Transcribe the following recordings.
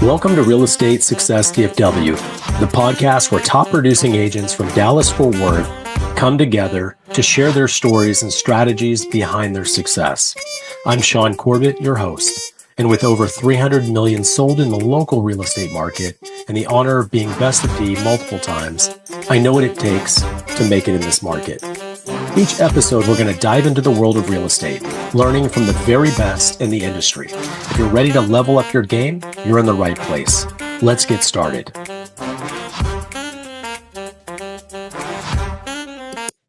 Welcome to Real Estate Success DFW, the podcast where top producing agents from Dallas-Fort Worth come together to share their stories and strategies behind their success. I'm Shaune Corbett, your host, and with over 300 million sold in the local real estate market and the honor of being best of D multiple times, I know what it takes to make it in this market. Each episode, we're going to dive into the world of real estate, learning from the very best in the industry. If you're ready to level up your game, you're in the right place. Let's get started.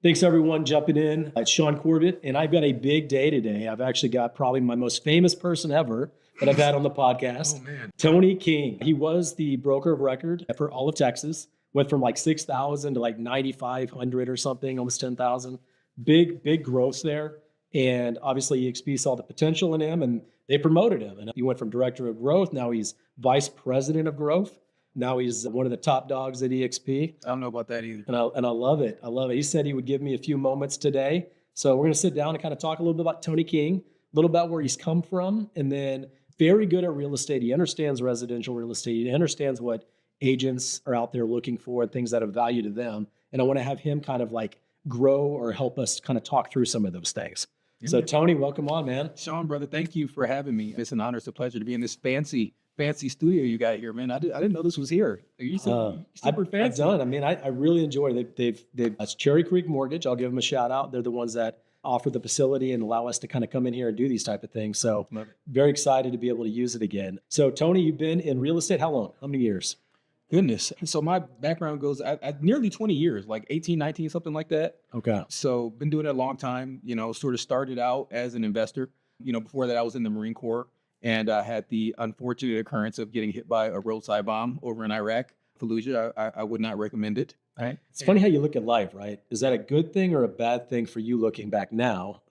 Thanks, everyone, jumping in. It's Shaune Corbett, and I've got a big day today. I've actually got probably my most famous person ever that I've had on the podcast, Tony King. He was the broker of record for all of Texas. Went from like 6,000 to like 9,500 or something, almost 10,000. Big growth there. And obviously EXP saw the potential in him and they promoted him. And he went from director of growth. Now he's vice president of growth. Now he's one of the top dogs at EXP. I don't know about that either. And I love it. I love it. He said he would give me a few moments today. So we're going to sit down and kind of talk a little bit about Tony King, a little about where he's come from, and then very good at real estate. He understands residential real estate. He understands what agents are out there looking for and things that have value to them. And I want to have him kind of like grow or help us kind of talk through some of those things. Yeah. So Tony, welcome on, man. Shaune, brother, thank you for having me. It's an honor. It's a pleasure to be in this fancy studio you got here, man. I didn't know this was here. You super fancy. I mean, I really enjoy it. That's Cherry Creek Mortgage. I'll give them a shout out. They're the ones that offer the facility and allow us to kind of come in here and do these type of things. So very excited to be able to use it again. So Tony, you've been in real estate how long? How many years? Goodness. So my background goes at nearly 20 years, like 18, 19, something like that. Okay. So been doing it a long time, sort of started out as an investor. Before that I was in the Marine Corps and I had the unfortunate occurrence of getting hit by a roadside bomb over in Iraq, Fallujah. I would not recommend it. Right. It's funny how you look at life, right? Is that a good thing or a bad thing for you looking back now?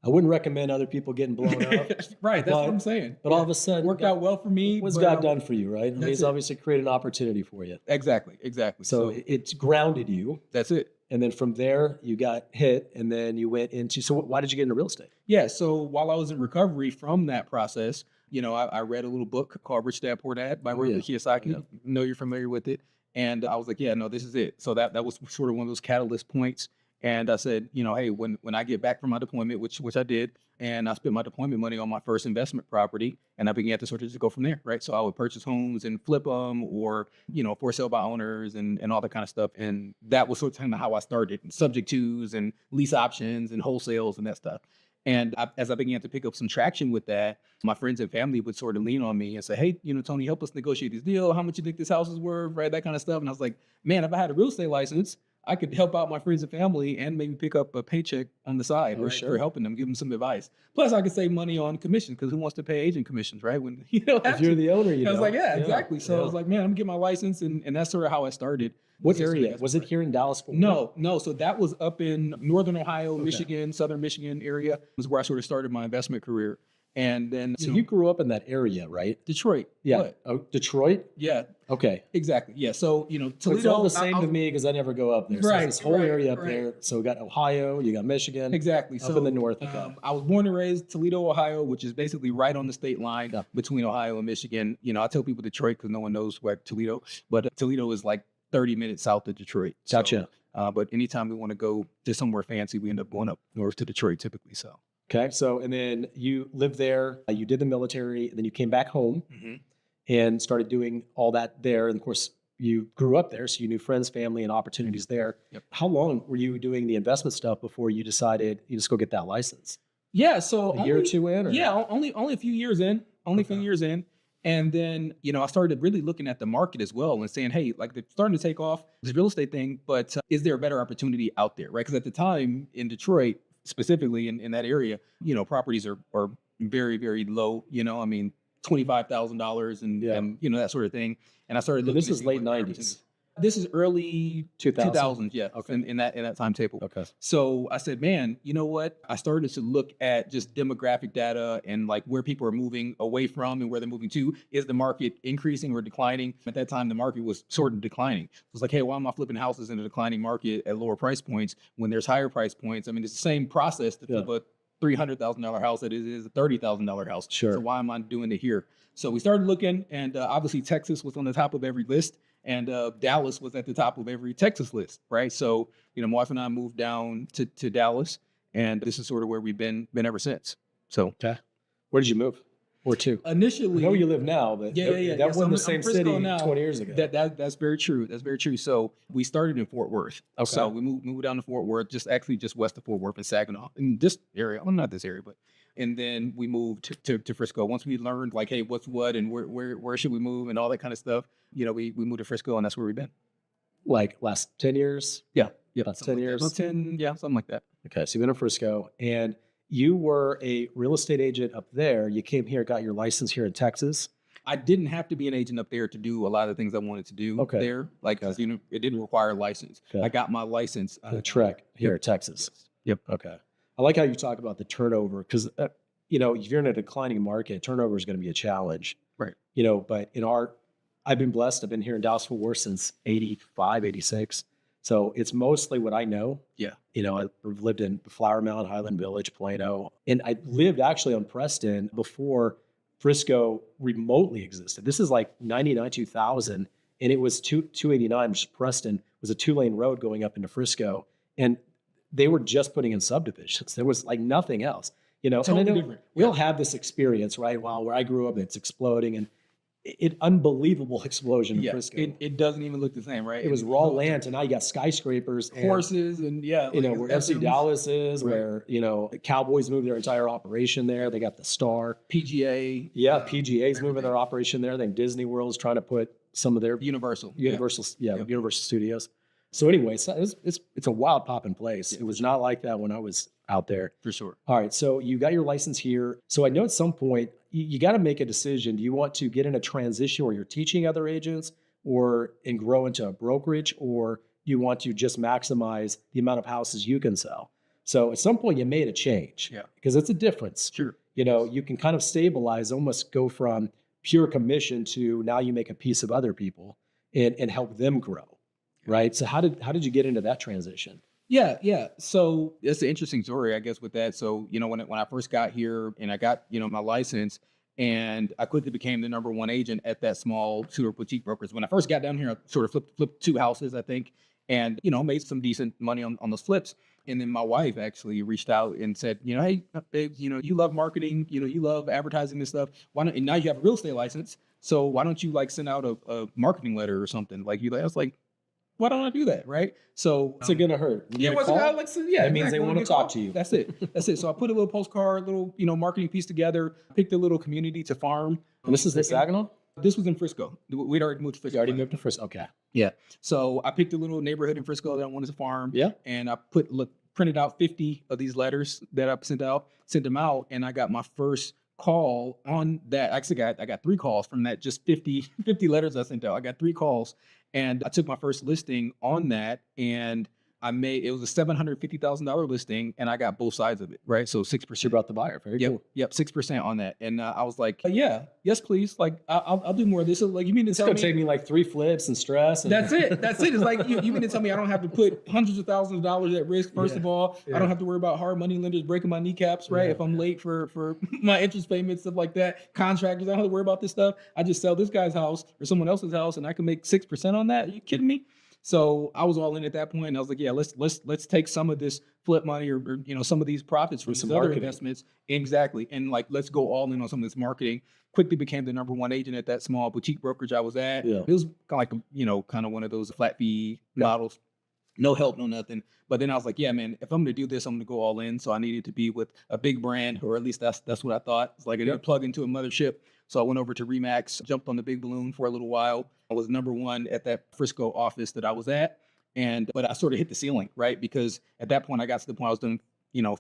I wouldn't recommend other people getting blown up. Right, that's what I'm saying. But all of a sudden, worked out well for me. What's God done for you, right? I mean, he's obviously created an opportunity for you. Exactly. So it's grounded you. That's it. And then from there, you got hit, and then you went into. So why did you get into real estate? Yeah. So while I was in recovery from that process, I read a little book called Rich Dad Poor Dad by Robert Kiyosaki. Yeah. I know you're familiar with it. And I was like, yeah, no, this is it. So that was sort of one of those catalyst points. And I said, hey, when I get back from my deployment, which I did, and I spent my deployment money on my first investment property, and I began to sort of just go from there, right? So I would purchase homes and flip them, or for sale by owners and all that kind of stuff. And that was sort of how I started, subject tos and lease options and wholesales and that stuff. And as I began to pick up some traction with that, my friends and family would sort of lean on me and say, hey, Tony, help us negotiate this deal. How much you think this house is worth, right? That kind of stuff. And I was like, man, if I had a real estate license, I could help out my friends and family and maybe pick up a paycheck on the side, right, for helping them, give them some advice. Plus, I could save money on commission because who wants to pay agent commissions, right? When if you're the owner, I was like, yeah, exactly. So I was like, man, I'm gonna get my license, and that's sort of how I started. What area? Was it here in Dallas-Fort Worth? No. So that was up in Northern Ohio, Michigan, Southern Michigan area was where I sort of started my investment career. And then you grew up in that area, right? Detroit. Yeah. What? Oh, Detroit? Yeah. Okay. Exactly. Yeah. So, Toledo. It's all the same to me because I never go up there. So right. This whole area up there. So we got Ohio, you got Michigan. Exactly. Up in the north. I was born and raised Toledo, Ohio, which is basically right on the state line between Ohio and Michigan. I tell people Detroit because no one knows where Toledo, but Toledo is like 30 minutes south of Detroit. Gotcha. So, but anytime we want to go to somewhere fancy, we end up going up north to Detroit typically. So. Okay. So, and then you lived there, you did the military, and then you came back home and started doing all that there. And of course, you grew up there, so you knew friends, family, and opportunities there. Yep. How long were you doing the investment stuff before you decided you just go get that license? Yeah. So a year or two in? Or? Yeah. Only a few years in. A few years in. And then, I started really looking at the market as well and saying, hey, like they're starting to take off this real estate thing, but is there a better opportunity out there, right? Because at the time in Detroit, specifically in that area, properties are very, very low, I mean, $25,000 and that sort of thing. And I started looking. This is late 90s. This is early 2000, yeah, okay. in that timetable. Okay. So I said, man, you know what? I started to look at just demographic data and like where people are moving away from and where they're moving to. Is the market increasing or declining? At that time, the market was sort of declining. It was like, hey, why am I flipping houses in a declining market at lower price points when there's higher price points? I mean, it's the same process to flip $300,000 house that it is a $30,000 house. Sure. So why am I doing it here? So we started looking, and obviously Texas was on the top of every list, and Dallas was at the top of every Texas list, right? So, my wife and I moved down to Dallas, and this is sort of where we've been ever since. So, okay. Where did you move? Or two? Initially, I know you live now, but yeah. that wasn't the I'm same Frisco city now. 20 years ago. That's very true. That's very true. So we started in Fort Worth. Okay. So we moved down to Fort Worth, just west of Fort Worth in Saginaw, in this area. Well, not this area, but and then we moved to Frisco. Once we learned like, hey, what's what and where should we move and all that kind of stuff, we moved to Frisco, and that's where we've been. Like last 10 years? Yeah. About 10 years. About 10, yeah, something like that. Okay, so you've been in Frisco, and you were a real estate agent up there. You came here, got your license here in Texas. I didn't have to be an agent up there to do a lot of the things I wanted to do there. Like, it didn't require a license. Okay. I got my license. Trek here in Texas. Yep. Okay. I like how you talk about the turnover, because, if you're in a declining market, turnover is going to be a challenge. Right. But I've been blessed. I've been here in Dallas-Fort Worth since 85, 86. So it's mostly what I know. Yeah. I've lived in Flower Mound, Highland Village, Plano, and I lived actually on Preston before Frisco remotely existed. This is like 99, 2000, and it was 289, which is Preston, was a 2-lane road going up into Frisco, and they were just putting in subdivisions. There was like nothing else, Totally different. We all have this experience, right? Well, where I grew up, it's exploding, and unbelievable explosion in Frisco. It doesn't even look the same, right? It was raw land, and now you got skyscrapers, horses, and where FC Dallas is, right. Where Cowboys moved their entire operation there. They got the Star, PGA. Yeah, PGA's moving their operation there. I think Disney World's trying to put some of their Universal Studios. So anyway, it's a wild popping place. It was not like that when I was out there. For sure. All right, so you got your license here. So I know at some point you got to make a decision. Do you want to get in a transition where you're teaching other agents and grow into a brokerage, or do you want to just maximize the amount of houses you can sell? So at some point you made a change. Yeah. Because it's a difference. Sure. You can kind of stabilize, almost go from pure commission to now you make a piece of other people and help them grow. Right. So how did you get into that transition? Yeah. So it's an interesting story, I guess, with that. So, when I first got here and I got, my license, and I quickly became the number one agent at that small sort of boutique brokers. When I first got down here, I sort of flipped 2 houses, I think, and, made some decent money on those flips. And then my wife actually reached out and said, hey, babe, you love marketing, you love advertising this stuff. Why not? And now you have a real estate license. So why don't you send out a marketing letter or something? I was like, why don't I do that? Right. So what's it gonna hurt? That means they want to talk to you. That's it. So I put a little postcard, little, marketing piece together, picked a little community to farm. And this is in Saginaw? This was in Frisco. We'd already moved to Frisco. You already moved to Frisco. Okay. Yeah. So I picked a little neighborhood in Frisco that I wanted to farm. Yeah. And I printed out 50 of these letters that I sent them out. And I got my first call on that. Actually, I got 3 calls from that, just 50 letters I sent out. I got 3 calls. And I took my first listing on that, and it was a $750,000 listing, and I got both sides of it, right? So 6%. You brought the buyer. Very cool. Yep, 6% on that. And I was like, yes, please. I'll do more of this. So, you mean to tell me? It's going to take me 3 flips and stress. That's it. It's like, you mean to tell me I don't have to put hundreds of thousands of dollars at risk, first of all? Yeah. I don't have to worry about hard money lenders breaking my kneecaps, right? Yeah. If I'm late for my interest payments, stuff like that. Contractors, I don't have to worry about this stuff. I just sell this guy's house or someone else's house, and I can make 6% on that. Are you kidding me? So I was all in at that point. And I was like, let's take some of this flip money or some of these profits from some other investments. Exactly. And let's go all in on some of this marketing. Quickly became the number one agent at that small boutique brokerage I was at. Yeah. It was kind of one of those flat fee models. No help, no nothing. But then I was like, yeah, man, if I'm going to do this, I'm going to go all in. So I needed to be with a big brand, or at least that's what I thought. It's like I didn't plug into a mothership. So I went over to REMAX, jumped on the big balloon for a little while. I was number one at that Frisco office that I was at. But I sort of hit the ceiling, right? Because at that point, I got to the point I was doing,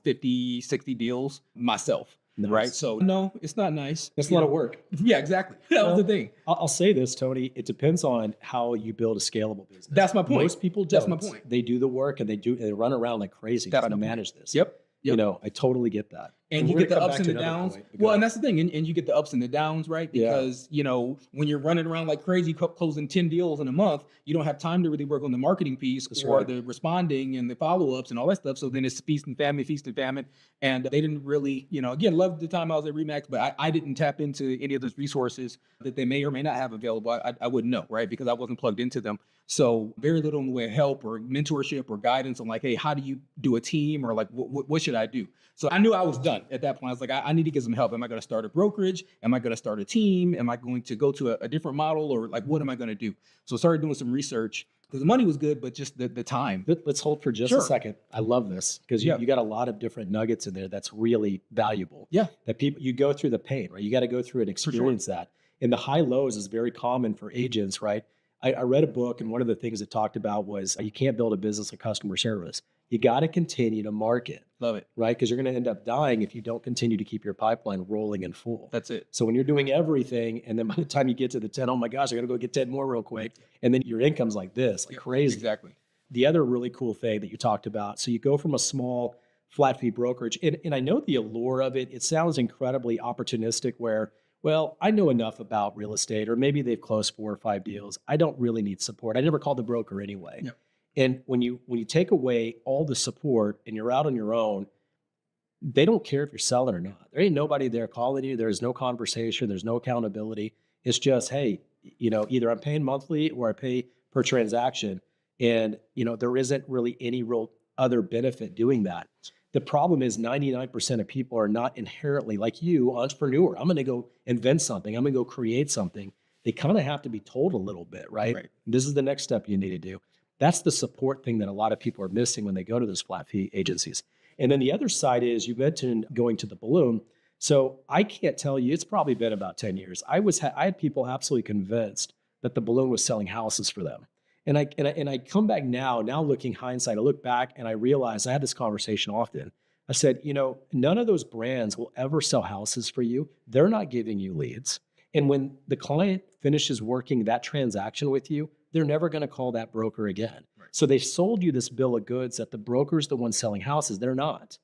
50, 60 deals myself. Nice. Right. So no, it's not nice. It's a lot of work. Yeah, exactly. That was the thing. I'll say this, Tony. It depends on how you build a scalable business. That's my point. Most people don't. That's my point. They do the work and they run around like crazy to manage this. Yep. I totally get that. And you get the ups and the downs. Well, and that's the thing. And you get the ups and the downs, right? Because, when you're running around like crazy, closing 10 deals in a month, you don't have time to really work on the marketing piece the responding and the follow-ups and all that stuff. So then it's feast and famine. And they didn't really, again, loved the time I was at REMAX, but I didn't tap into any of those resources that they may or may not have available. I wouldn't know, right? Because I wasn't plugged into them. So very little in the way of help or mentorship or guidance on like, hey, how do you do a team, or like, what should I do? So I knew I was done at that point. I was like, I need to get some help. Am I going to start a brokerage? Am I going to start a team? Am I going to go to a different model, or like, what am I going to do? So I started doing some research because the money was good, but just the time. Let's hold for just a second. I love this because you got a lot of different nuggets in there that's really valuable. Yeah. That you go through the pain, right? You got to go through and experience that. And the high lows is very common for agents, right? I read a book, and one of the things it talked about was you can't build a business of customer service. You got to continue to market. Love it. Right? Because you're going to end up dying if you don't continue to keep your pipeline rolling and full. That's it. So when you're doing everything, and then by the time you get to the 10, oh my gosh, I got to go get 10 more real quick. And then your income's like this, like crazy. Exactly. The other really cool thing that you talked about, so you go from a small flat fee brokerage, and I know the allure of it, it sounds incredibly opportunistic where, well, I know enough about real estate, or maybe they've closed 4 or 5 deals. I don't really need support. I never called the broker anyway. Yep. And when you take away all the support and you're out on your own, they don't care if you're selling or not. There ain't nobody there calling you. There's no conversation. There's no accountability. It's just, hey, either I'm paying monthly or I pay per transaction. And, there isn't really any real other benefit doing that. The problem is 99% of people are not inherently like you, entrepreneur. I'm going to go invent something. I'm going to go create something. They kind of have to be told a little bit, right? This is the next step you need to do. That's the support thing that a lot of people are missing when they go to those flat fee agencies. And then the other side is you mentioned going to the balloon. So I can't tell you, it's probably been about 10 years. I had people absolutely convinced that the balloon was selling houses for them. And I come back now looking hindsight, I look back and I realize I had this conversation often. I said, none of those brands will ever sell houses for you. They're not giving you leads. And when the client finishes working that transaction with you, they're never going to call that broker again. Right. So they sold you this bill of goods that the broker's the one selling houses. They're not.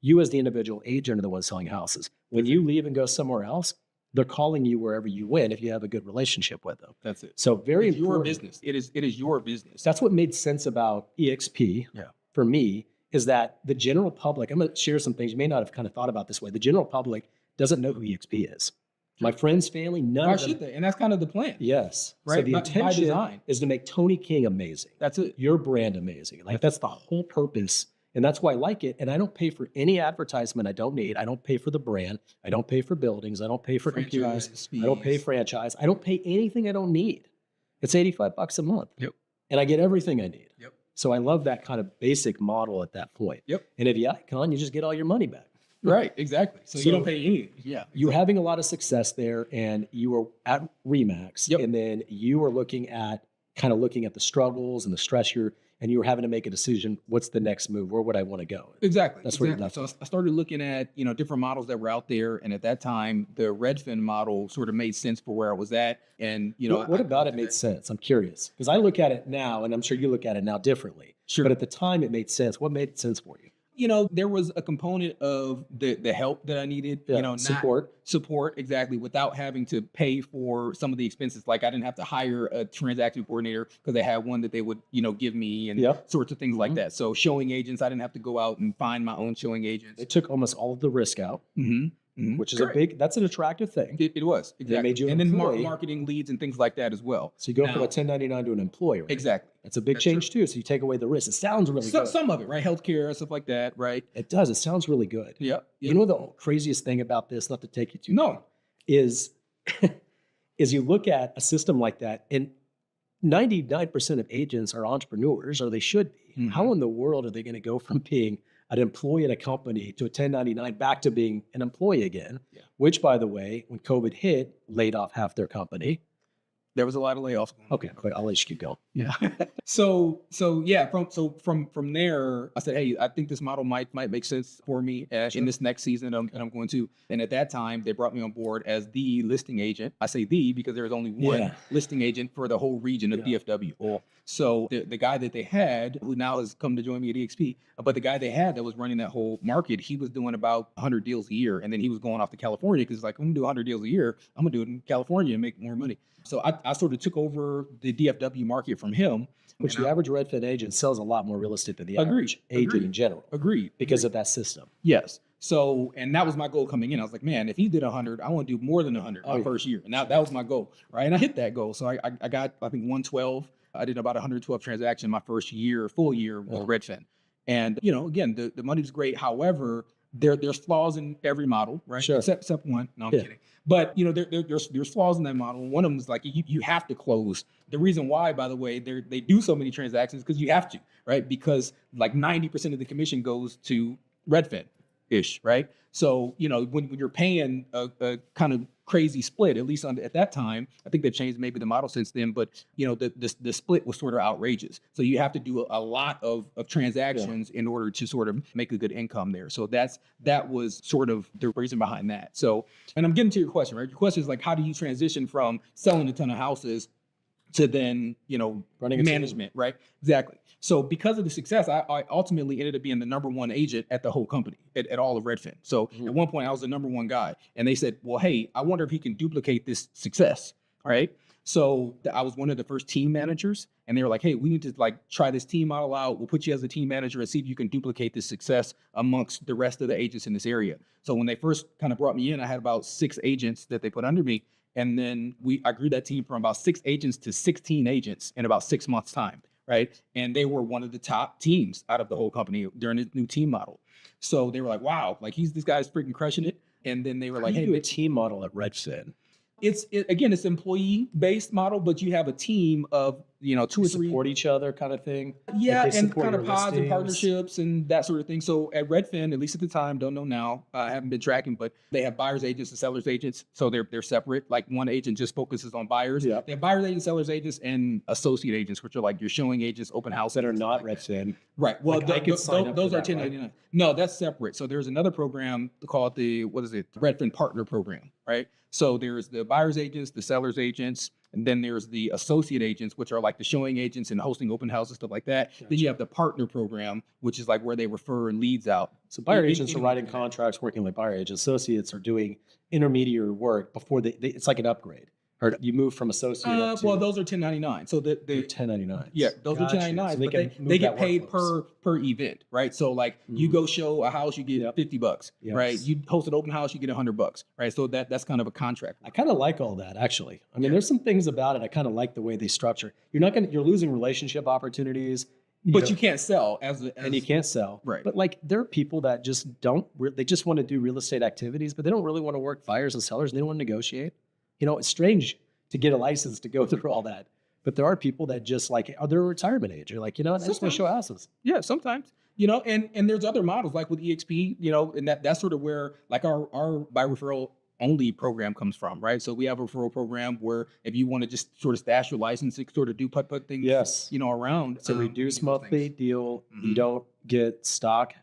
You as the individual agent are the one selling houses. When you leave and go somewhere else, they're calling you wherever you went if you have a good relationship with them. That's it. So very it's important. Your business. It is your business. That's what made sense about EXP for me, is that the general public, I'm going to share some things you may not have kind of thought about this way. The general public doesn't know who EXP is. My friends, family, none of them. Why should they? And that's kind of the plan. Yes. Right. So the intention is to make Tony King amazing. That's it. Your brand amazing. Like that's the whole purpose. And that's why I like it. And I don't pay for any advertisement I don't need. I don't pay for the brand. I don't pay for buildings. I don't pay for computers. I don't pay franchise. I don't pay anything I don't need. It's $85 a month. Yep. And I get everything I need. Yep. So I love that kind of basic model at that point. Yep. And if you icon, you just get all your money back. Right, exactly. So you don't pay anything. Yeah. You're having a lot of success there, and you were at REMAX, and then you were looking at the struggles and the stress and you were having to make a decision. What's the next move? Where would I want to go? Exactly. That's where you're left. So I started looking at, different models that were out there. And at that time, the Redfin model sort of made sense for where I was at. And, what about it made sense? I'm curious because I look at it now, and I'm sure you look at it now differently. Sure. But at the time it made sense. What made sense for you? There was a component of the help that I needed, support, exactly, without having to pay for some of the expenses. Like I didn't have to hire a transaction coordinator because they had one that they would, give me and sorts of things like that. So showing agents, I didn't have to go out and find my own showing agents. They took almost all of the risk out. Which is that's an attractive thing. It was, exactly. They made you an employee. Then marketing leads and things like that as well. So you go from a 1099 to an employee, right? Exactly. That's a big change too. So you take away the risk. It sounds really good. Some of it, right? Healthcare, stuff like that, right? It does. It sounds really good. Yeah. You know the craziest thing about this, not to take you too long, is you look at a system like that, and 99% of agents are entrepreneurs, or they should be. How in the world are they going to go from being an employee at a company to a 1099 back to being an employee again, which, by the way, when COVID hit, laid off half their company. There was a lot of layoffs. Okay, I'll let you keep going. Yeah. From there, I said, hey, I think this model might make sense for me in this next season. And I'm going to. And at that time, they brought me on board as the listing agent. I say the because there was only one listing agent for the whole region of DFW. Cool. So the guy that they had, who now has come to join me at EXP, but the guy they had that was running that whole market, he was doing about 100 deals a year. And then he was going off to California because like, I'm going to do 100 deals a year. I'm going to do it in California and make more money. So I sort of took over the DFW market from him. Which the average Redfin agent sells a lot more real estate than the average agent in general. Agreed. Because of that system. Yes. So, and that was my goal coming in. I was like, man, if he did 100, I want to do more than 100 my first year. And that was my goal, right? And I hit that goal. So I got, I think, 112. I did about 112 transactions my first year, full year with Redfin. And, again, the money's great. However, there's flaws in every model, right? Sure. Except one. No, I'm kidding. But there's flaws in that model. One of them is like you have to close. The reason why, by the way, they do so many transactions because you have to, right? Because like 90% of the commission goes to Redfin-ish, right? So when you're paying a kind of crazy split, at least at that time, I think they've changed maybe the model since then, but the split was sort of outrageous. So you have to do a lot of transactions in order to sort of make a good income there. So that was sort of the reason behind that. So, and I'm getting to your question, right? Your question is like, how do you transition from selling a ton of houses to then, running management, right? Exactly. So because of the success, I ultimately ended up being the number one agent at the whole company, at all of Redfin. So at one point I was the number one guy, and they said, well, hey, I wonder if he can duplicate this success. All right. So I was one of the first team managers, and they were like, hey, we need to like try this team model out. We'll put you as a team manager and see if you can duplicate this success amongst the rest of the agents in this area. So when they first kind of brought me in, I had about 6 agents that they put under me. And then I grew that team from about 6 agents to 16 agents in about 6 months' time, right? And they were one of the top teams out of the whole company during the new team model. So they were like, wow, like this guy's freaking crushing it. And then they were like, hey, do a team model at Redfin? It's employee-based model, but you have a team of 2 or 3 support each other kind of thing. Yeah, like and kind of your pods and listings. partnerships and that sort of thing. So at Redfin, at least at the time, don't know now, I haven't been tracking, but they have buyers agents and sellers agents. So they're separate. Like one agent just focuses on buyers. Yeah. They have buyers agents, sellers agents, and associate agents, which are like your showing agents, open house That are agents, not like that. Redfin. Right. Well, Like, I could sign up those for are that, 1099. right? No, that's separate. So there's another program called the Redfin Partner Program, right? So there's the buyer's agents, the seller's agents, and then there's the associate agents, which are like the showing agents and hosting open houses, stuff like that. Gotcha. Then you have the partner program, which is like where they refer leads out. So buyer agents are writing contracts, working like buyer agents. Associates are doing intermediary work before it's like an upgrade. Or you move from associate up to... Well, those are 1099. So the 1099s. Yeah, those Gotcha. are 1099s, So but they get paid per event, right? So like you go show a house, you get $50, Yes. right? You host an open house, you get $100, right? So that's kind of a contract. I kind of like all that, actually. I mean, there's some things about it I kind of like the way they structure. You're losing relationship opportunities. But you can't sell and you can't sell. Right. But like there are people that just they just want to do real estate activities, but they don't really want to work buyers and sellers. They don't want to negotiate. It's strange to get a license to go through all that. But there are people that just like, they're a retirement age. You're like, I just want to show houses. Yeah, sometimes. And there's other models like with EXP, and that's sort of where like our by referral only program comes from, right? So we have a referral program where if you want to just sort of stash your license, sort of do putt things, Yes. Around. It's a reduced monthly deal. You don't get stock.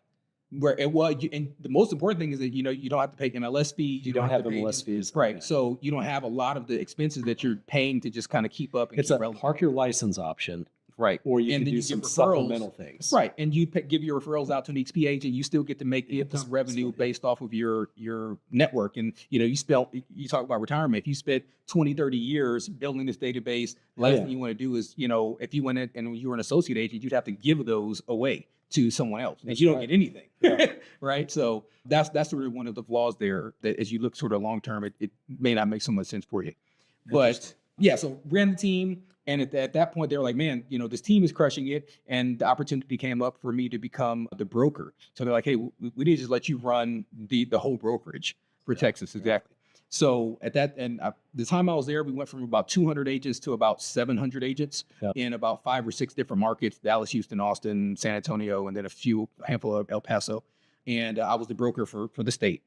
And the most important thing is that you don't have to pay MLS fees. You don't have to pay MLS fees. right? Okay. So you don't have a lot of the expenses that you're paying to just kind of keep up. And It's keep a relevant. park your license option, right? or you and can then do you some give referrals. supplemental things. Right, and you give your referrals out to an XP agent. You still get to make some revenue based off of your network. And you talk about retirement. If you spent 20, 30 years building this database, the last thing you want to do is if you went in and you were an associate agent, you'd have to give those away to someone else, and you don't get anything, right? So that's sort of one of the flaws there. That as you look sort of long term, it may not make so much sense for you. But yeah, so ran the team. And at that point, they were like, man, this team is crushing it. And the opportunity came up for me to become the broker. So they're like, hey, we need to just let you run the whole brokerage for Texas. Exactly. So at the time I was there, we went from about 200 agents to about 700 agents in about 5 or 6 different markets: Dallas, Houston, Austin, San Antonio, and then a handful of El Paso. And I was the broker for the state.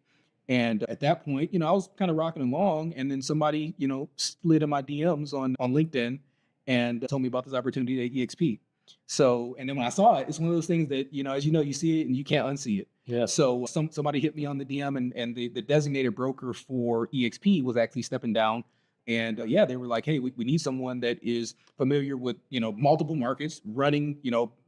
And at that point, I was kind of rocking along, and then somebody, slid in my DMs on LinkedIn and told me about this opportunity at EXP. So, and then when I saw it, it's one of those things that, as you see it and you can't unsee it. Yeah. So somebody hit me on the DM, and the designated broker for EXP was actually stepping down. And they were like, hey, we need someone that is familiar with, multiple markets, running,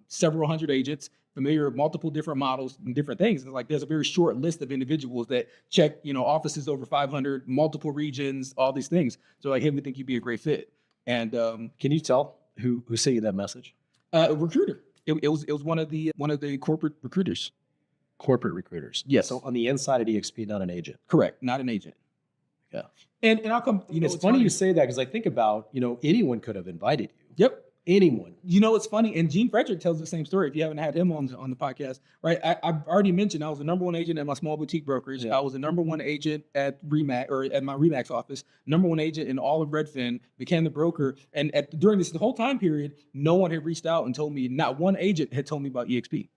several hundred agents, familiar with multiple different models and different things. And like, there's a very short list of individuals that check, offices over 500, multiple regions, all these things. So like, hey, we think you'd be a great fit. And can you tell who sent you that message? A recruiter. It was one of the corporate recruiters. Corporate recruiters. Yes. So on the inside of EXP, not an agent. Correct. Not an agent. Yeah. And I'll come. It's funny you say that, because I think about, anyone could have invited you. Yep. Anyone. It's funny. And Gene Frederick tells the same story. If you haven't had him on the podcast, right? I've already mentioned I was the number one agent at my small boutique brokerage. Yeah. I was the number one agent at REMAX, or at my REMAX office, number one agent in all of Redfin, became the broker. And during the whole time period, no one had reached out and told me, not one agent had told me about EXP.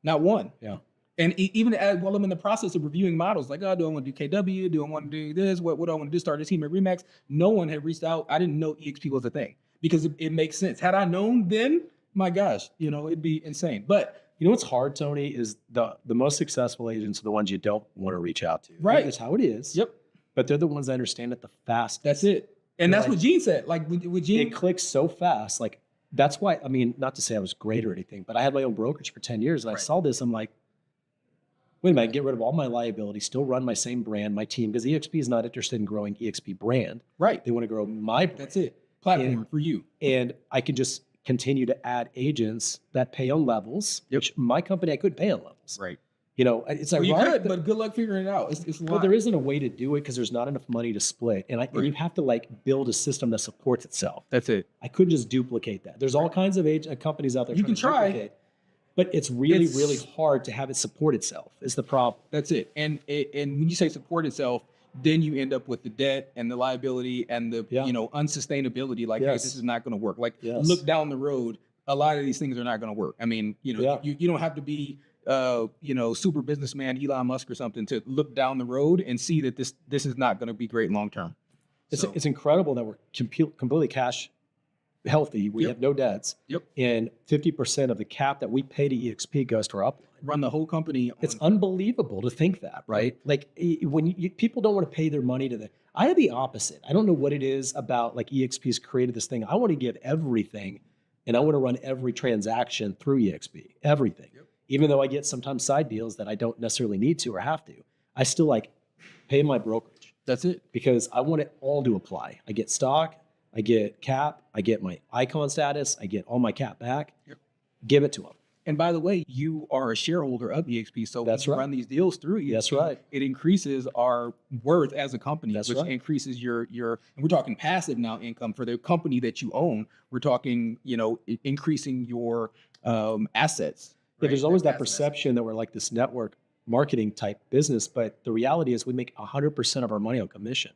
Not one. Yeah. And even while I'm in the process of reviewing models, like, do I want to do KW? Do I want to do this? What do I want to do? Start a team at REMAX? No one had reached out. I didn't know EXP was a thing, because it makes sense. Had I known then, my gosh, it'd be insane. But what's hard, Tony, is the most successful agents are the ones you don't want to reach out to. Right. That's how it is. Yep. But they're the ones that understand it the fastest. That's it. And that's what Gene said. Like with Gene, it clicks so fast. Like, that's why, not to say I was great or anything, but I had my own brokerage for 10 years. And I saw this, I'm like, wait a minute, get rid of all my liability, still run my same brand, my team, because EXP is not interested in growing EXP brand. Right. They want to grow my brand. That's it. Platform for you. And I can just continue to add agents that pay on levels, which my company, I couldn't pay on levels. Right. It's you ironic. but good luck figuring it out. It's well, there isn't a way to do it, because there's not enough money to split. And you have to build a system that supports itself. That's it. I couldn't just duplicate that. There's all kinds of companies out there. You can try. Duplicate. But it's really hard to have it support itself is the problem. That's it. And when you say support itself, then you end up with the debt and the liability and the unsustainability. Like, hey, this is not going to work. Like, look down the road, a lot of these things are not going to work. I mean, you don't have to be super businessman Elon Musk or something to look down the road and see that this is not going to be great long term. It's incredible that we're completely cash healthy. We have no debts. Yep. And 50% of the cap that we pay to EXP goes to our upline. Run the whole company. It's unbelievable to think that, right? Like, when people don't want to pay their money to I have the opposite. I don't know what it is about, like, EXP's created this thing. I want to give everything, and I want to run every transaction through EXP, everything. Yep. Even though I get sometimes side deals that I don't necessarily need to or have to, I still pay my brokerage. That's it. Because I want it all to apply. I get stock, I get cap, I get my icon status, I get all my cap back. Yep. Give it to them. And by the way, you are a shareholder of EXP, so that's right. Run these deals through EXP. That's right. It increases our worth as a company, that's which right. increases your. And we're talking passive now income for the company that you own. We're talking, increasing your assets. Yeah, there's always that perception that we're like this network marketing type business, but the reality is we make 100% of our money on commission.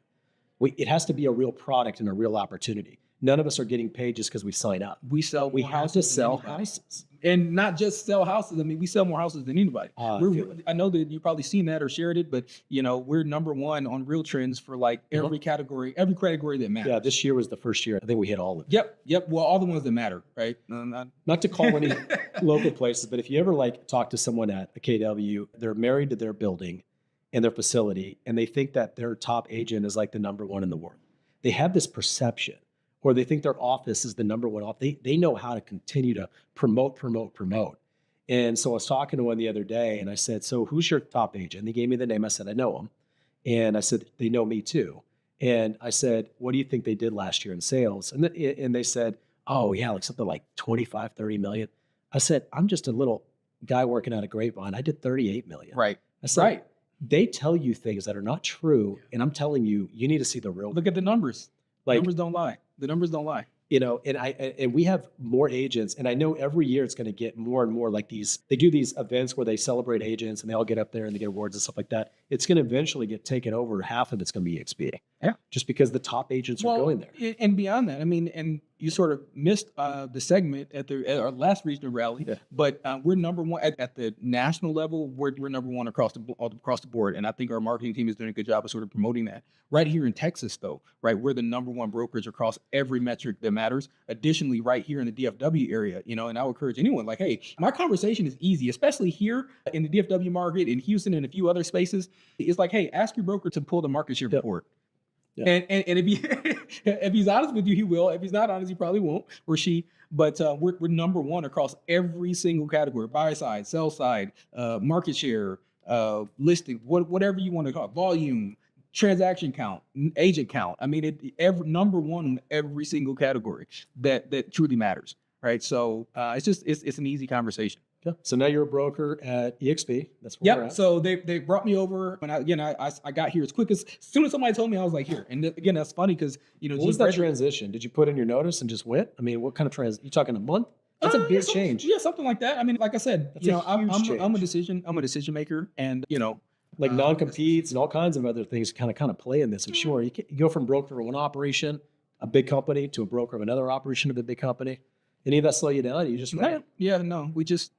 It has to be a real product and a real opportunity. None of us are getting paid just because we sign up. We have to sell houses. And not just sell houses. I mean, we sell more houses than anybody. I know that you've probably seen that or shared it, but we're number one on Real Trends for every category that matters. Yeah, this year was the first year. I think we hit all of them. Yep. Well, all the ones that matter, right? Not to call any local places, but if you ever talk to someone at a KW, they're married to their building and their facility, and they think that their top agent is the number one in the world. They have this perception. Or they think their office is the number one office. They know how to continue to promote. And so I was talking to one the other day, and I said, so who's your top agent? And they gave me the name. I said, I know them. And I said, they know me too. And I said, what do you think they did last year in sales? And they said, oh yeah, something like 25, 30 million. I said, I'm just a little guy working at a grapevine. I did 38 million. Right. I said, right. They tell you things that are not true. And I'm telling you, you need to see the real. Look at the numbers. Numbers don't lie. The numbers don't lie. And we have more agents, and I know every year it's going to get more and more like these. They do these events where they celebrate agents, and they all get up there and they get awards and stuff like that. It's going to eventually get taken over. Half of it's going to be EXP. Yeah, just because the top agents are going there. And beyond that, I mean, and you sort of missed the segment at our last regional rally, but we're number one at the national level. We're number one across the board, and I think our marketing team is doing a good job of sort of promoting that. Right here in Texas, though, right, we're the number one brokerage across every metric that matters. Additionally, right here in the DFW area, and I would encourage anyone, like, hey, my conversation is easy, especially here in the DFW market, in Houston, and a few other spaces. It's like, hey, ask your broker to pull the market share report. Yeah. And if he if he's honest with you, he will. If he's not honest, he probably won't, or she. But we're number one across every single category: buy side, sell side, market share, listing, whatever you want to call it, volume, transaction count, agent count. I mean, number one in every single category that truly matters, right? So it's an easy conversation. Yeah. So now you're a broker at EXP. That's where we're at. So they brought me over when I got here as soon as somebody told me, I was like, here. And again, that's funny because what was that transition? Did you put in your notice and just went? I mean, what kind of you talking a month? That's a big change. Yeah, something like that. I mean, like I said, I'm a decision maker, and like non-competes and all kinds of other things kind of play in this. I'm sure you go from broker of one operation, a big company, to a broker of another operation of a big company. Any of that slow you down? You just no. We just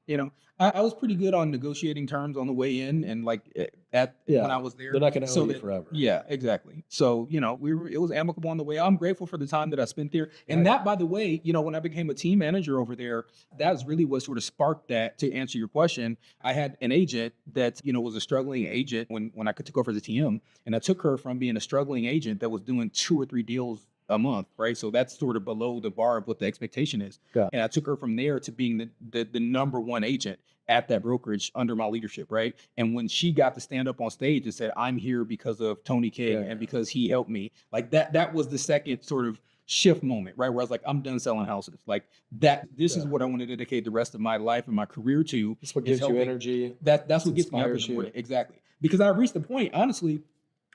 I was pretty good on negotiating terms on the way in, and like when I was there, they're not going to owe you forever. Yeah, exactly. So it was amicable on the way. I'm grateful for the time that I spent there, and that, by the way, when I became a team manager over there, that's really what sort of sparked that. To answer your question, I had an agent that was a struggling agent when I took over as a TM, and I took her from being a struggling agent that was doing 2 or 3 deals a month, right? So that's sort of below the bar of what the expectation is. Yeah. And I took her from there to being the number one agent at that brokerage under my leadership, right? And when she got to stand up on stage and said, I'm here because of Tony King and because he helped me, like that was the second sort of shift moment, right? Where I was like, I'm done selling houses. Like this is what I want to dedicate the rest of my life and my career to. That's what gives you energy. That's what gets me up in the morning. Exactly. Because I reached the point, honestly,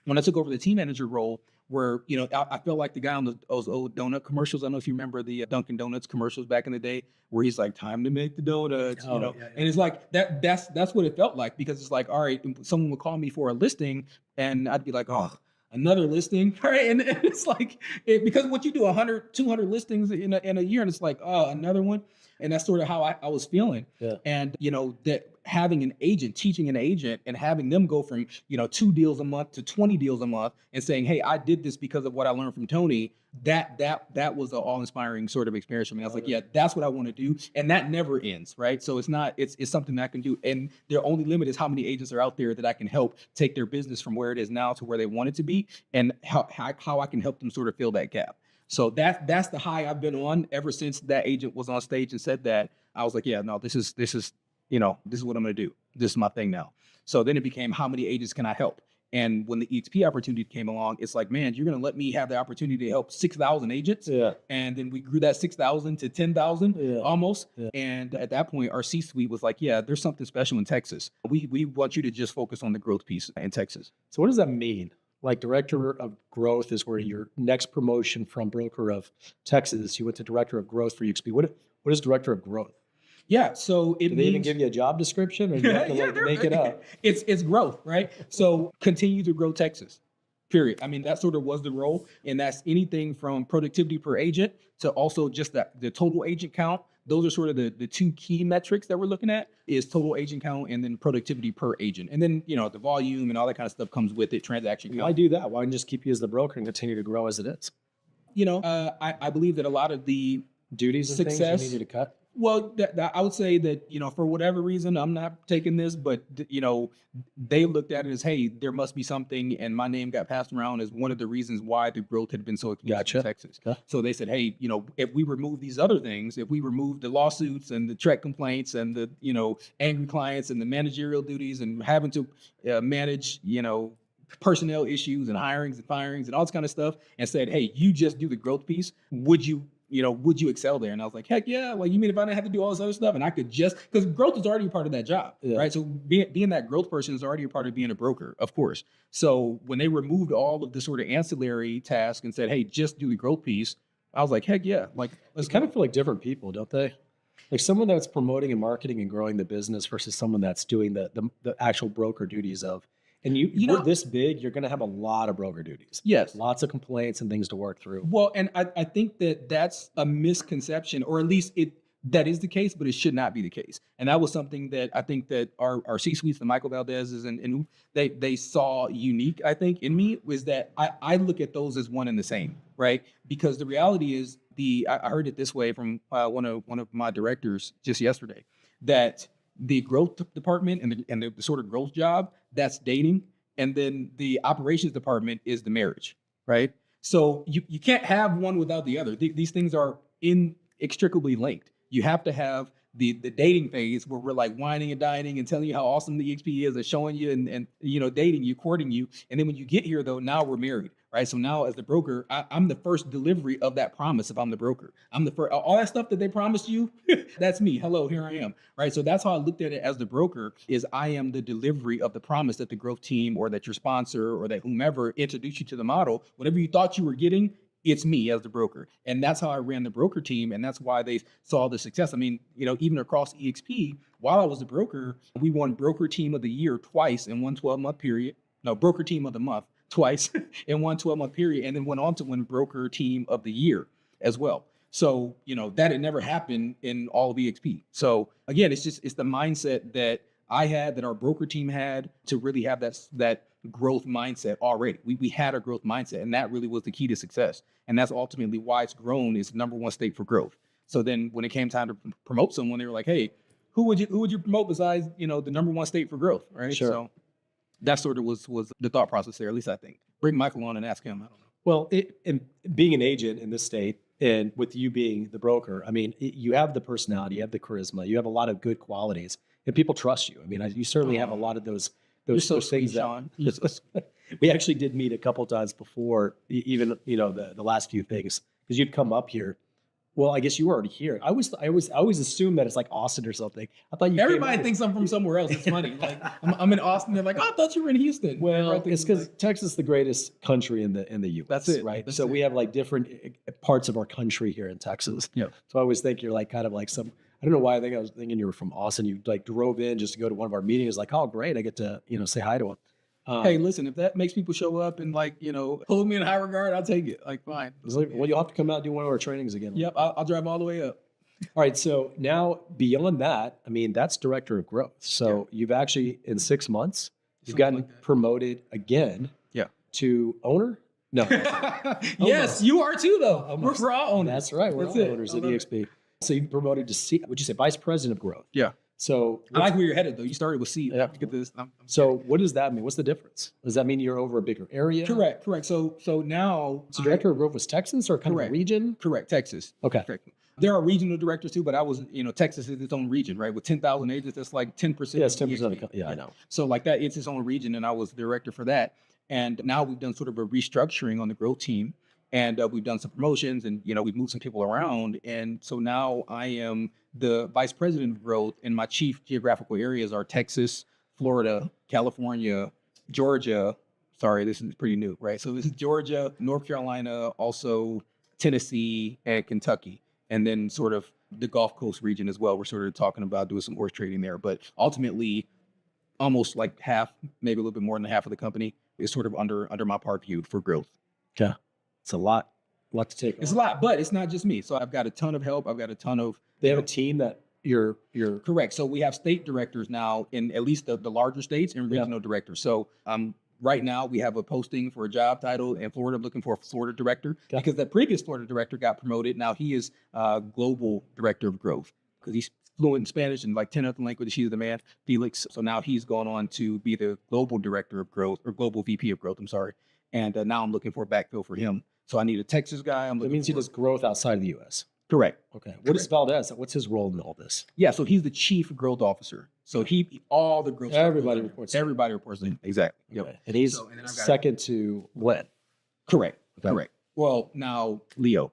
when I took over the team manager role, where I felt like the guy on those old donut commercials. I don't know if you remember the Dunkin' Donuts commercials back in the day, where he's like, "Time to make the donuts," and it's like that. That's what it felt like, because it's like, all right, someone would call me for a listing, and I'd be like, oh, another listing, right? And it's like because what you do 100, 200 listings in a year, and it's like, oh, another one. And that's sort of how I was feeling. Yeah. And, that having an agent, teaching an agent and having them go from, 2 deals a month to 20 deals a month and saying, hey, I did this because of what I learned from Tony. That was an all-inspiring sort of experience for me. I was like, yeah, that's what I want to do. And that never ends, right? So it's something that I can do. And their only limit is how many agents are out there that I can help take their business from where it is now to where they want it to be, and how I can help them sort of fill that gap. So that's the high I've been on ever since that agent was on stage and said that. I was like, yeah, no, this is what I'm going to do. This is my thing now. So then it became, how many agents can I help? And when the EXP opportunity came along, it's like, man, you're going to let me have the opportunity to help 6,000 agents. Yeah. And then we grew that 6,000 to 10,000 almost. Yeah. And at that point, our C-suite was like, yeah, there's something special in Texas. We want you to just focus on the growth piece in Texas. So what does that mean? Like, director of growth is where your next promotion from broker of Texas, you went to director of growth for EXP. What is director of growth? Yeah, so do they even give you a job description, or you have to make it up? It's growth, right? So continue to grow Texas, period. I mean, that sort of was the role, and that's anything from productivity per agent to also just the total agent count. Those are sort of the 2 key metrics that we're looking at, is total agent count and then productivity per agent. And then, the volume and all that kind of stuff comes with it, transaction count. Why do that? Why not just keep you as the broker and continue to grow as it is? I believe that a lot of the duties and success things you need to cut. Well, I would say that, for whatever reason, I'm not taking this, but, they looked at it as, hey, there must be something. And my name got passed around as one of the reasons why the growth had been so explosive in Texas. Okay. So they said, hey, if we remove these other things, if we remove the lawsuits and the TREC complaints and the, angry clients and the managerial duties and having to manage, personnel issues and hirings and firings and all this kind of stuff, and said, hey, you just do the growth piece, would you excel there? And I was like, heck yeah. Like, you mean if I didn't have to do all this other stuff and I could because growth is already a part of that job, right? So being that growth person is already a part of being a broker, of course. So when they removed all of the sort of ancillary tasks and said, hey, just do the growth piece, I was like, heck yeah. Like, let's kind of feel like different people, don't they? Like someone that's promoting and marketing and growing the business versus someone that's doing the actual broker duties of And You we're know- this big, you're going to have a lot of broker duties. Yes. Lots of complaints and things to work through. Well, and I think that that's a misconception, or at least that is the case, but it should not be the case. And that was something that I think that our C-suites, the Michael Valdez's, and they saw unique, I think, in me, was that I look at those as one and the same, right? Because the reality is, I heard it this way from one of my directors just yesterday, that the growth department and the sort of growth job, that's dating, and then the operations department is the marriage, right? So you can't have one without the other. These things are inextricably linked. You have to have the dating phase where we're like whining and dining and telling you how awesome the EXP is and showing you and dating you, courting you. And then when you get here though, now we're married, right? So now as the broker, I'm the first delivery of that promise if I'm the broker. I'm the first, all that stuff that they promised you, that's me. Hello, here I am, right? So that's how I looked at it as the broker, is I am the delivery of the promise that the growth team or that your sponsor or that whomever introduced you to the model, whatever you thought you were getting, it's me as the broker. And that's how I ran the broker team. And that's why they saw the success. I mean, even across EXP, while I was the broker, we won broker team of the year twice in one 12-month period. No, broker team of the month twice in one 12-month period. And then went on to win broker team of the year as well. So, that had never happened in all of EXP. So again, it's the mindset that I had, that our broker team had, to really have that growth mindset already. We had a growth mindset, and that really was the key to success. And that's ultimately why it's grown, is number one state for growth. So then when it came time to promote someone, they were like, hey, who would you promote besides, the number one state for growth, right? Sure. So that sort of was the thought process there, at least I think. Bring Michael on and ask him. I don't know. Well, and being an agent in this state, and with you being the broker, I mean, you have the personality, you have the charisma, you have a lot of good qualities, and people trust you. I mean, you certainly have a lot of those You're so things. sweet, Shaune. We actually did meet a couple times before, even the last few things, because you'd come up here. Well, I guess you were already here. I always assume that it's like Austin or something. I thought Everybody thinks I'm from somewhere else. It's funny. Like I'm in Austin. They're like, oh, I thought you were in Houston. Well, Everybody it's thinks because Texas is the greatest country in the U.S. That's it, right? that's So it. we have like different parts of our country here in Texas. Yeah. So I always think you're like kind of like some. I don't know why. I was thinking you were from Austin. You like drove in just to go to one of our meetings. Like, oh, great! I get to say hi to him. Hey, listen, if that makes people show up and hold me in high regard, I'll take it. Like, fine. Well, you'll have to come out and do one of our trainings again. Yep, I'll drive all the way up. All right. So now beyond that, I mean, that's director of growth. So you've actually, in 6 months, you've Something gotten like that. promoted again. Yeah. To owner? No. Yes, you are too, though. We're all owners. That's right. We're That's all it. owners I at love EXP. So you promoted to would you say vice president of growth? Yeah. So I like where you're headed, though. You started with C. Yeah. Get this. so what does that mean? What's the difference? Does that mean you're over a bigger area? Correct. So now. So director of growth was Texas or kind of Correct. a region? Correct. Texas. Okay. Correct. There are regional directors too, but I was, Texas is its own region, right? With 10,000 agents, that's like 10%. Yeah, it's 10% of the EXP. yeah, I know. So like that, it's its own region, and I was the director for that. And now we've done sort of a restructuring on the growth team, and we've done some promotions, and we've moved some people around, and so now I am the vice president of growth, and my chief geographical areas are Texas, Florida, California, Georgia. Sorry, this is pretty new, right? So this is Georgia, North Carolina, also Tennessee, and Kentucky, and then sort of the Gulf Coast region as well. We're sort of talking about doing some horse trading there, but ultimately, almost like half, maybe a little bit more than half of the company is sort of under my purview for growth. Yeah. It's a lot to take It's on. a lot, but it's not just me. So I've got a ton of help. I've got a ton of. They have a team that you're Correct. So we have state directors now in at least the larger states, and regional directors. So right now we have a posting for a job title in Florida. I'm looking for a Florida director because the previous Florida director got promoted. Now he is global director of growth because he's fluent in Spanish and like 10 other languages. He's the man, Felix. So now he's gone on to be the global director of growth, or global VP of growth. I'm sorry. And now I'm looking for a backfill for him. So I need a Texas guy. That means he does growth outside of the U.S. Correct. Okay. What is Valdez? What's his role in all this? Yeah, so he's the chief growth officer. So all the growth. Everybody reports to him. Everybody reports to him. Exactly. Yep. Okay. And he's And then I've got- second to Glenn. Correct. Okay. Correct. Well, now Leo.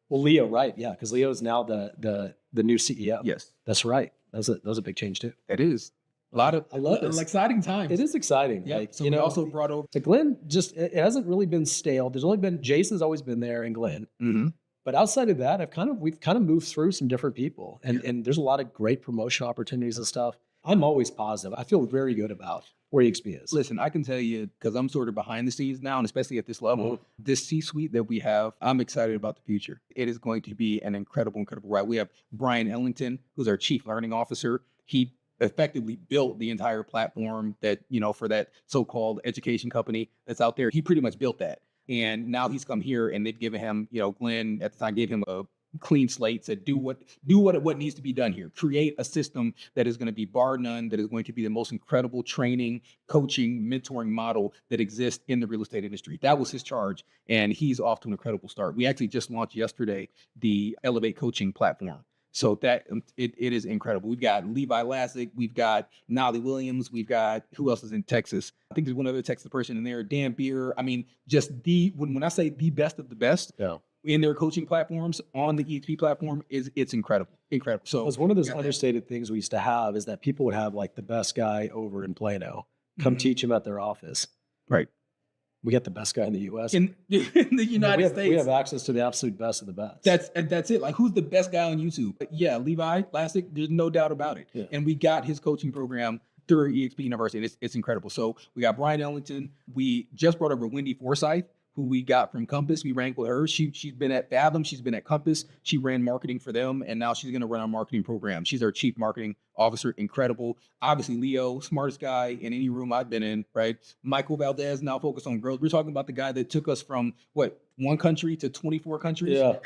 Well, Leo, right? Yeah, because Leo is now the new CEO. Yes, That's right. That was a big change too. that is a lot of. I love this. exciting times. It is exciting. Yeah. Like, So we also brought over. to Glenn, just it hasn't really been stale. There's only been Jason's always been there and Glenn. Mm-hmm. But outside of that, we've kind of moved through some different people, and there's a lot of great promotion opportunities and stuff. I'm always positive. I feel very good about where EXP is. Listen, I can tell you, because I'm sort of behind the scenes now, and especially at this level, this C-suite that we have, I'm excited about the future. It is going to be an incredible ride. We have Brian Ellington, who's our chief learning officer. He effectively built the entire platform that, for that so-called education company that's out there. He pretty much built that. And now he's come here and they've given him, Glenn at the time gave him a clean slate, said do what needs to be done here. Create a system that is going to be bar none, that is going to be the most incredible training, coaching, mentoring model that exists in the real estate industry. That was his charge, and he's off to an incredible start. We actually just launched yesterday the Elevate coaching platform. So that it is incredible. We've got Levi Lassick, we've got Nolly Williams, we've got who else is in Texas? I think there's one other Texas person in there, Dan Beer. I mean, just when I say the best of the best, in their coaching platforms on the EXP platform it's incredible. So it's one of those understated things we used to have is that people would have like the best guy over in Plano come teach him at their office. Right. We get the best guy in the U.S. In the United States. We have access to the absolute best of the best. That's it. Like, who's the best guy on YouTube? Yeah, Levi Lassick, there's no doubt about it. Yeah. And we got his coaching program through EXP University. And it's incredible. So we got Brian Ellington. We just brought over Wendy Forsyth, who we got from Compass. We ranked with her. She's been at Fathom. She's been at Compass. She ran marketing for them. And now she's going to run our marketing program. She's our chief marketing officer. Incredible. Obviously, Leo, smartest guy in any room I've been in, right? Michael Valdez, now focused on growth. We're talking about the guy that took us from one country to 24 countries? Yeah.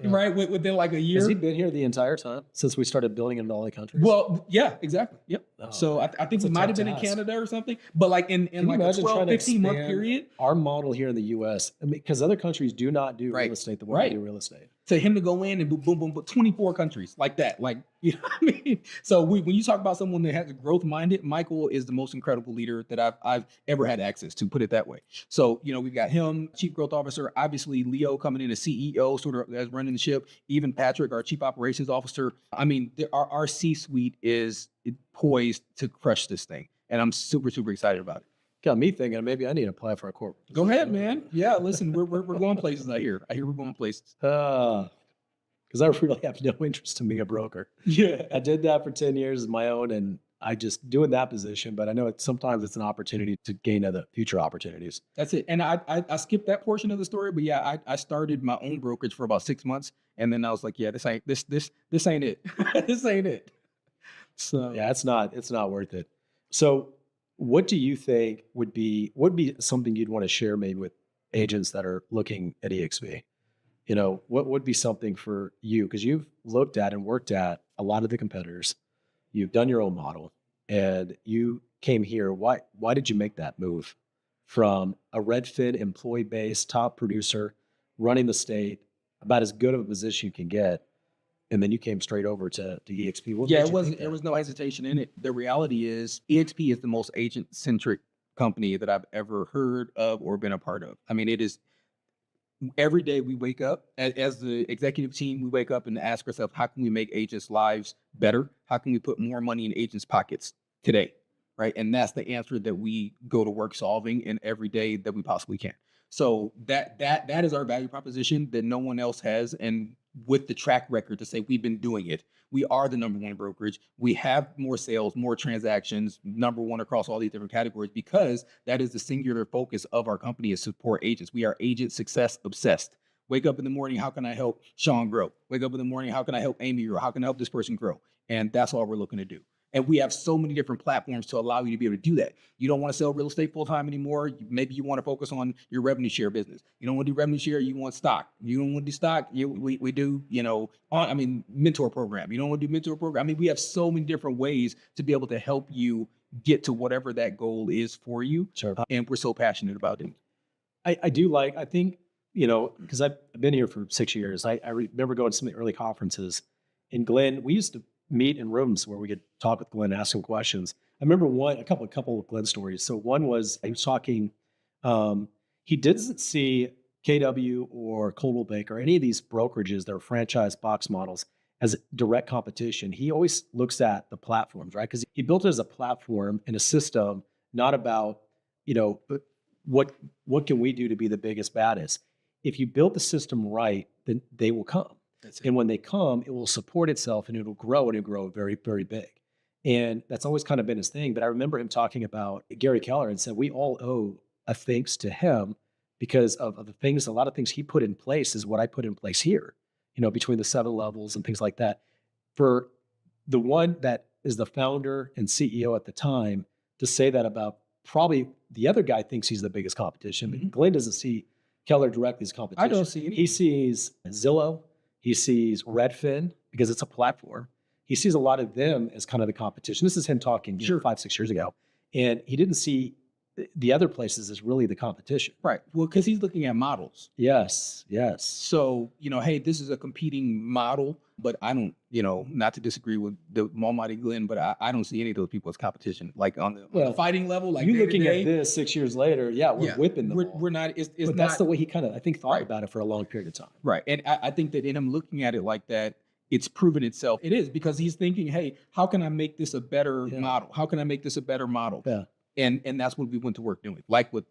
Right? Within like a year. Has he been here the entire time since we started building in all the countries? Well, yeah, exactly. Yep. Oh, so I think he might have been in Canada or something, but like in like a 12, 15-month period. Our model here in the U.S., because other countries do not do real estate the way we do real estate. To him to go in and boom, boom, boom, 24 countries like that. Like, you know what I mean? So when you talk about someone that has a growth minded, Michael is the most incredible leader that I've ever had access to, put it that way. So, we've got him, chief growth officer, obviously Leo coming in as CEO, sort of as running the ship, even Patrick, our chief operations officer. I mean, our C-suite is poised to crush this thing. And I'm super, super excited about it. Got me thinking maybe I need to apply for a corporate. Go ahead, man. Yeah, listen, we're going places. I hear we're going places. Because I really have no interest in being a broker. Yeah, I did that for 10 years as my own, and I just doing that position. But I know sometimes it's an opportunity to gain other future opportunities. That's it. And I skipped that portion of the story, but yeah, I started my own brokerage for about 6 months, and then I was like, yeah, this ain't it. This ain't it. So yeah, it's not worth it. So what do you think would be something you'd want to share maybe with agents that are looking at EXP? What would be something for you? Because you've looked at and worked at a lot of the competitors. You've done your own model and you came here. Why did you make that move from a Redfin employee-based top producer running the state, about as good of a position you can get, and then you came straight over to EXP? There was no hesitation in it. The reality is EXP is the most agent-centric company that I've ever heard of or been a part of. I mean, it is every day we wake up as the executive team, we wake up and ask ourselves, how can we make agents' lives better? How can we put more money in agents' pockets today? Right. And that's the answer that we go to work solving in every day that we possibly can. So that is our value proposition that no one else has. And with the track record to say we've been doing it, we are the number one brokerage. We have more sales, more transactions, number one across all these different categories, because that is the singular focus of our company, is support agents. We are agent success obsessed. Wake up in the morning, how can I help Shaune grow? Wake up in the morning, how can I help Amy grow? How can I help this person grow? And that's all we're looking to do. And we have so many different platforms to allow you to be able to do that. You don't want to sell real estate full time anymore. Maybe you want to focus on your revenue share business. You don't want to do revenue share. You want stock. You don't want to do stock. We do, mentor program. You don't want to do mentor program. I mean, we have so many different ways to be able to help you get to whatever that goal is for you. Sure. And we're so passionate about it. I think, because I've been here for 6 years. I remember going to some of the early conferences. And Glenn, we used to meet in rooms where we could talk with Glenn, ask him questions. I remember a couple of Glenn stories. So one was he was talking, he didn't see KW or Coldwell Banker or any of these brokerages that are franchise box models as direct competition. He always looks at the platforms, right? Because he built it as a platform and a system, not about, what can we do to be the biggest, baddest. If you build the system right, then they will come. And when they come, it will support itself and it'll grow very, very big. And that's always kind of been his thing. But I remember him talking about Gary Keller and said, we all owe a thanks to him because of the things, a lot of things he put in place is what I put in place here, between the 7 levels and things like that. For the one that is the founder and CEO at the time to say that about probably the other guy thinks he's the biggest competition, but Glenn doesn't see Keller directly as competition. I don't see any. He sees Zillow, he sees Redfin because it's a platform. He sees a lot of them as kind of the competition. This is him talking 5-6 years ago. And he didn't see the other places as really the competition. Right. Well, because he's looking at models. Yes. So, hey, this is a competing model, but I don't, not to disagree with the almighty Glenn, but I don't see any of those people as competition. Like on the fighting level, like you looking at this 6 years later, we're whipping them. We're not, but that's the way he kind of, I think, thought about it for a long period of time. Right. And I think that in him looking at it like that, it's proven itself. It is, because he's thinking, hey, how can I make this a better model? How can I make this a better model? Yeah. And that's what we went to work doing. Like with,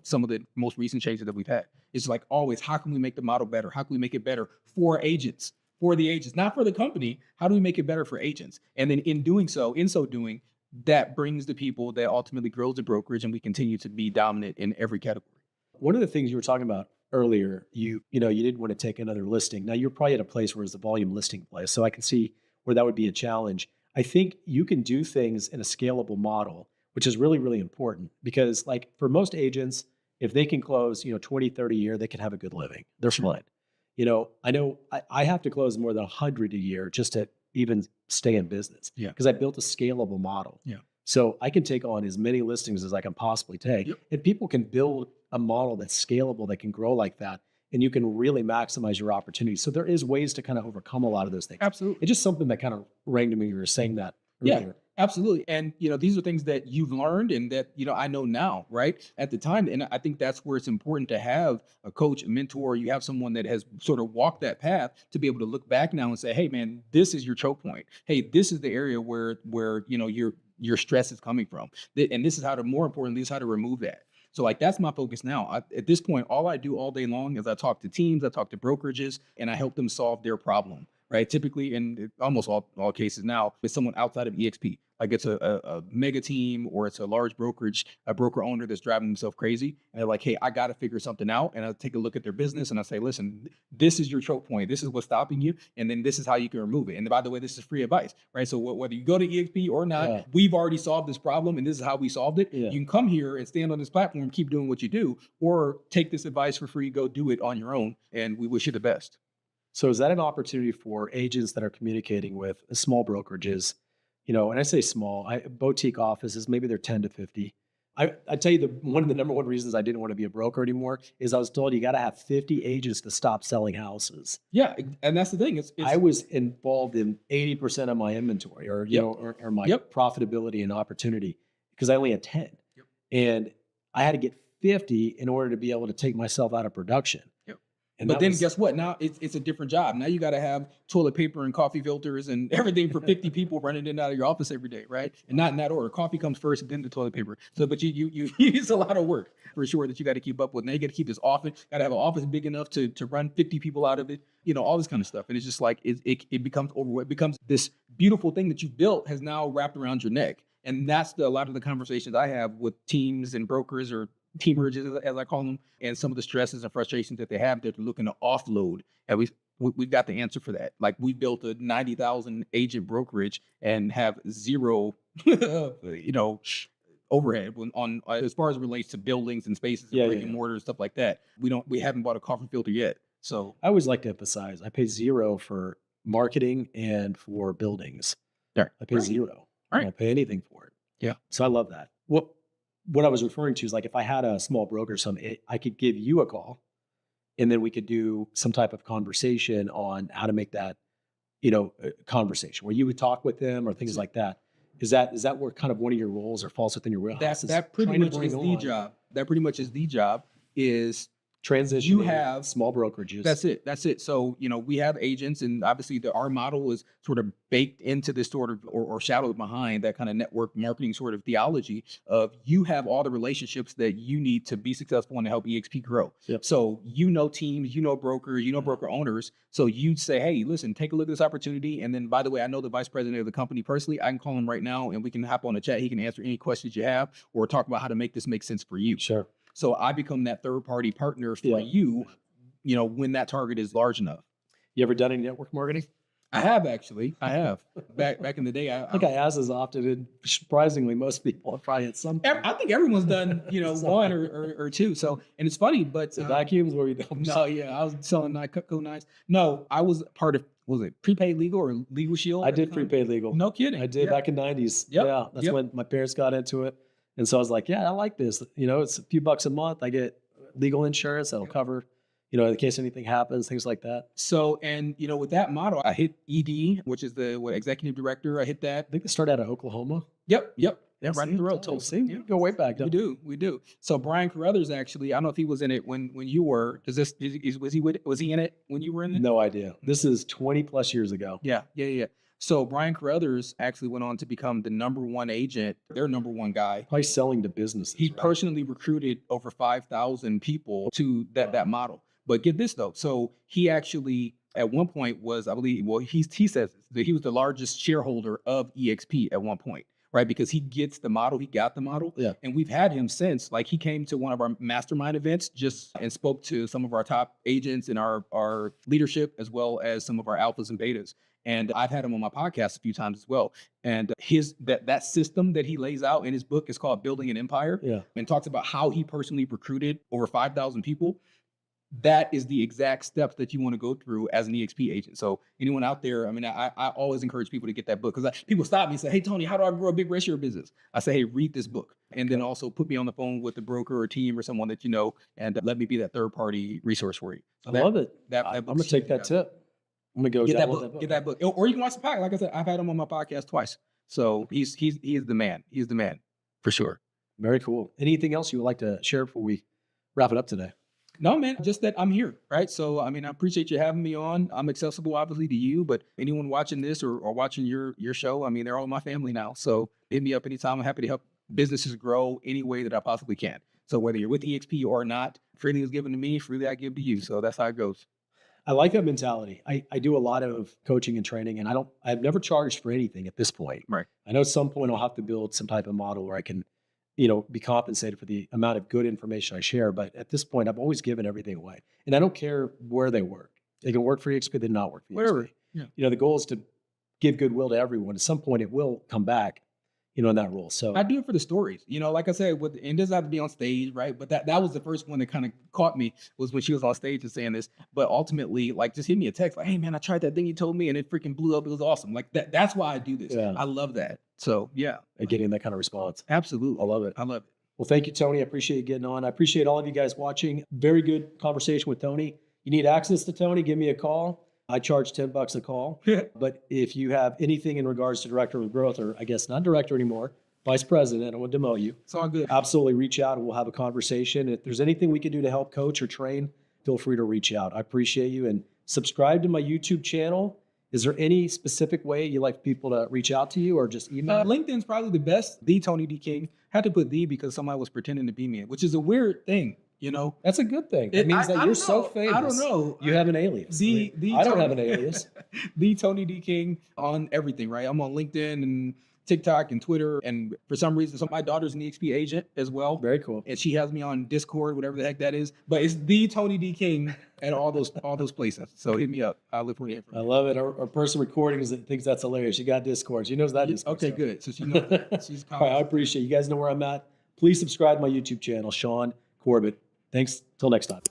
some of the most recent changes that we've had. It's like always, how can we make the model better? How can we make it better for agents, not for the company? How do we make it better for agents? And then in so doing, that brings the people that ultimately grows the brokerage, and we continue to be dominant in every category. One of the things you were talking about earlier, you didn't want to take another listing. Now you're probably at a place where it's the volume listing place. So I can see where that would be a challenge. I think you can do things in a scalable model, which is really, really important, because like for most agents, if they can close, 20, 30 a year, they can have a good living. They're fine. I know I have to close more than 100 a year just to even stay in business. Yeah. Because I built a scalable model. Yeah. So I can take on as many listings as I can possibly take. Yep. And people can build a model that's scalable, that can grow like that. And you can really maximize your opportunities. So there is ways to kind of overcome a lot of those things. Absolutely. It's just something that kind of rang to me when you were saying that earlier. Yeah. Absolutely. And, these are things that you've learned and that, I know now, right? At the time. And I think that's where it's important to have a coach, a mentor. You have someone that has sort of walked that path to be able to look back now and say, hey, man, this is your choke point. Hey, this is the area where your stress is coming from. And this is more importantly, is how to remove that. So like, that's my focus now. At this point, all I do all day long is I talk to teams, I talk to brokerages, and I help them solve their problem. Right. Typically, in almost all cases now, it's someone outside of EXP. Like it's a mega team, or it's a large brokerage, a broker owner that's driving themselves crazy. And they're like, hey, I got to figure something out. And I take a look at their business and I say, listen, this is your choke point. This is what's stopping you. And then this is how you can remove it. And by the way, this is free advice, right? So whether you go to EXP or not, we've already solved this problem and this is how we solved it. Yeah. You can come here and stand on this platform, keep doing what you do, or take this advice for free, go do it on your own. And we wish you the best. So is that an opportunity for agents that are communicating with small brokerages? And I say small, boutique offices, maybe they're 10 to 50. I tell you, one of the number one reasons I didn't want to be a broker anymore is I was told you got to have 50 agents to stop selling houses. Yeah, and that's the thing. I was involved in 80% of my inventory, or or my profitability and opportunity, because I only had 10, and I had to get 50 in order to be able to take myself out of production. But then guess what? Now it's a different job. Now you got to have toilet paper and coffee filters and everything for 50 people running in and out of your office every day, right? And not in that order. Coffee comes first, and then the toilet paper. So, but you it's a lot of work for sure that you got to keep up with. Now you got to keep this office. Got to have an office big enough to run 50 people out of it. All this kind of stuff. And it's just like it becomes overwhelming. It becomes this beautiful thing that you've built has now wrapped around your neck. And that's a lot of the conversations I have with teams and brokers, or teamers, as I call them, and some of the stresses and frustrations that they have that they're looking to offload. And we've got the answer for that. Like, we built a 90,000 agent brokerage and have zero, overhead on as far as it relates to buildings and spaces and brick and mortar and stuff like that. We haven't bought a coffee filter yet. So I always like to emphasize, I pay zero for marketing and for buildings. I pay zero. I don't pay anything for it. Yeah. So I love that. What I was referring to is, like, if I had a small broker or something, I could give you a call, and then we could do some type of conversation on how to make that, conversation where you would talk with them or things like that. Is that where kind of one of your roles or falls within your wheelhouse? That pretty much is the job. That pretty much is the job, is transition. You have small brokerages. That's it. That's it. So, we have agents, and obviously our model is sort of baked into this sort of, or shadowed behind that kind of network marketing sort of theology of you have all the relationships that you need to be successful and to help EXP grow. Yep. So, teams, brokers, broker owners. So you say, hey, listen, take a look at this opportunity. And then, by the way, I know the vice president of the company personally. I can call him right now and we can hop on a chat. He can answer any questions you have or talk about how to make this make sense for you. Sure. So I become that third party partner for you, when that target is large enough. You ever done any network marketing? I have actually. I have. Back in the day. I think I ask as often, and surprisingly, most people have probably at some point. I think everyone's done, one or two. So, and it's funny, but vacuums where you don't. No, I was selling Cutco knives. No, I was part of. Was it prepaid legal or Legal Shield? I did prepaid legal. No kidding. I did back in '90s. Yep. Yeah, that's when my parents got into it, and so I was like, yeah, I like this. It's a few bucks a month. I get legal insurance that'll cover. In case anything happens, things like that. So, and with that model, I hit ED, which is the executive director. I hit that. I think they started out of Oklahoma. Yep. Yeah, right in the road. See, we go way back. We do. So Brian Carruthers, actually, I don't know if he was in it when you were. Was he in it when you were in it? No idea. This is 20 plus years ago. Yeah. So Brian Carruthers actually went on to become the number one agent, their number one guy. Probably selling to businesses. He personally recruited over 5,000 people to that model. But get this though. So he actually at one point was, I believe, he says that he was the largest shareholder of EXP at one point, right? Because he got the model. Yeah. And we've had him since. Like he came to one of our mastermind events and spoke to some of our top agents in our leadership, as well as some of our alphas and betas. And I've had him on my podcast a few times as well. And that system that he lays out in his book is called Building an Empire. Yeah. And talks about how he personally recruited over 5,000 people. That is the exact steps that you want to go through as an EXP agent. So anyone out there, I always encourage people to get that book because people stop me and say, hey, Tony, how do I grow a big ratio business? I say, hey, read this book. And then also put me on the phone with a broker or team or someone that and let me be that third party resource for you. So I love it. I'm going to take that tip. I'm going to go get that book. Or you can watch the podcast. Like I said, I've had him on my podcast twice. So he is the man. He's the man for sure. Very cool. Anything else you would like to share before we wrap it up today? No, man, just that I'm here, right? So, I appreciate you having me on. I'm accessible, obviously, to you, but anyone watching this or watching your show, they're all my family now. So hit me up anytime. I'm happy to help businesses grow any way that I possibly can. So whether you're with EXP or not, freely is given to me, freely I give to you. So that's how it goes. I like that mentality. I do a lot of coaching and training, and I've never charged for anything at this point. Right. I know at some point I'll have to build some type of model where I can be compensated for the amount of good information I share. But at this point, I've always given everything away. And I don't care where they work. They can work for EXP, they did not work for EXP. Whatever. Yeah. The goal is to give goodwill to everyone. At some point, it will come back, in that role. So I do it for the stories. Like I said, and it doesn't have to be on stage, right? But that was the first one that kind of caught me was when she was on stage and saying this. But ultimately, like, just hit me a text like, hey, man, I tried that thing you told me and it freaking blew up. It was awesome. Like that's why I do this. Yeah. I love that. So, yeah. And getting that kind of response. Absolutely. I love it. Well, thank you, Tony. I appreciate you getting on. I appreciate all of you guys watching. Very good conversation with Tony. You need access to Tony, give me a call. I charge $10 a call. But if you have anything in regards to director of growth, or I guess not director anymore, vice president, I want to demote you. It's all good. Absolutely reach out and we'll have a conversation. If there's anything we can do to help coach or train, feel free to reach out. I appreciate you. And subscribe to my YouTube channel. Is there any specific way you like people to reach out to you or just email? LinkedIn's probably the best. The Tony D. King. Had to put the because somebody was pretending to be me, which is a weird thing, That's a good thing. It means that you're so famous. I don't know. You have an alias. I don't have an alias. The Tony D. King on everything, right? I'm on LinkedIn and TikTok and Twitter. And for some reason, my daughter's an EXP agent as well. Very cool. And she has me on Discord, whatever the heck that is. But it's the Tony D. King at all those places. So hit me up. I'll look for you. I love it. Our person recording thinks that's hilarious. She got Discord. She knows that Discord. Okay, good. So she knows that. She's all right, I appreciate it. You guys know where I'm at. Please subscribe to my YouTube channel, Shaune Corbett. Thanks. Till next time.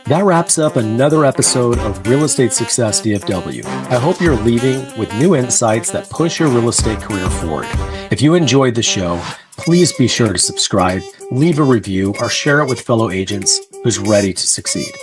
That wraps up another episode of Real Estate Success DFW. I hope you're leaving with new insights that push your real estate career forward. If you enjoyed the show, please be sure to subscribe, leave a review, or share it with fellow agents who's ready to succeed.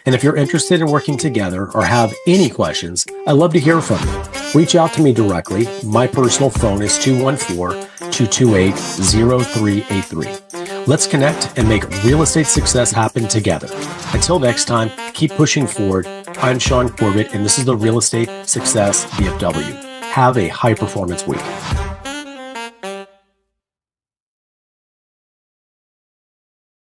And if you're interested in working together or have any questions, I'd love to hear from you. Reach out to me directly. My personal phone is 214-228-0383. Let's connect and make real estate success happen together. Until next time, keep pushing forward. I'm Shaune Corbett, and this is the Real Estate Success DFW. Have a high performance week.